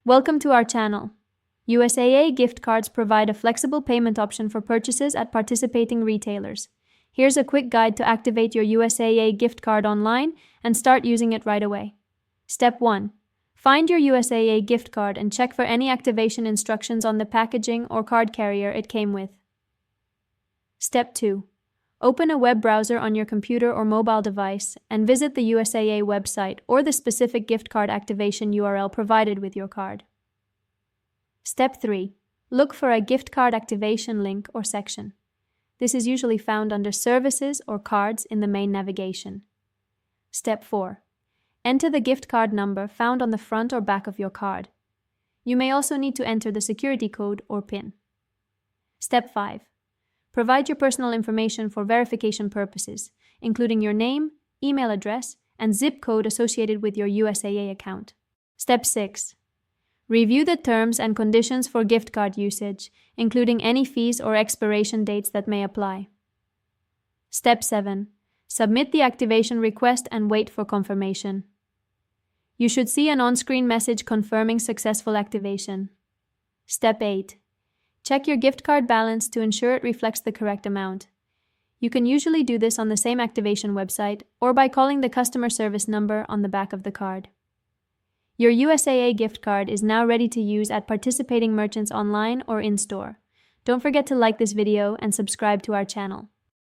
Welcome to our channel. USAA gift cards provide a flexible payment option for purchases at participating retailers. Here's a quick guide to activate your USAA gift card online and start using it right away. Step 1. Find your USAA gift card and check for any activation instructions on the packaging or card carrier it came with. Step 2. Open a web browser on your computer or mobile device and visit the USAA website or the specific gift card activation URL provided with your card. Step 3. Look for a gift card activation link or section. This is usually found under Services or Cards in the main navigation. Step 4. Enter the gift card number found on the front or back of your card. You may also need to enter the security code or PIN. Step 5. Provide your personal information for verification purposes, including your name, email address, and zip code associated with your USAA account. Step 6. Review the terms and conditions for gift card usage, including any fees or expiration dates that may apply. Step 7. Submit the activation request and wait for confirmation. You should see an on-screen message confirming successful activation. Step 8. Check your gift card balance to ensure it reflects the correct amount. You can usually do this on the same activation website or by calling the customer service number on the back of the card. Your USAA gift card is now ready to use at participating merchants online or in-store. Don't forget to like this video and subscribe to our channel.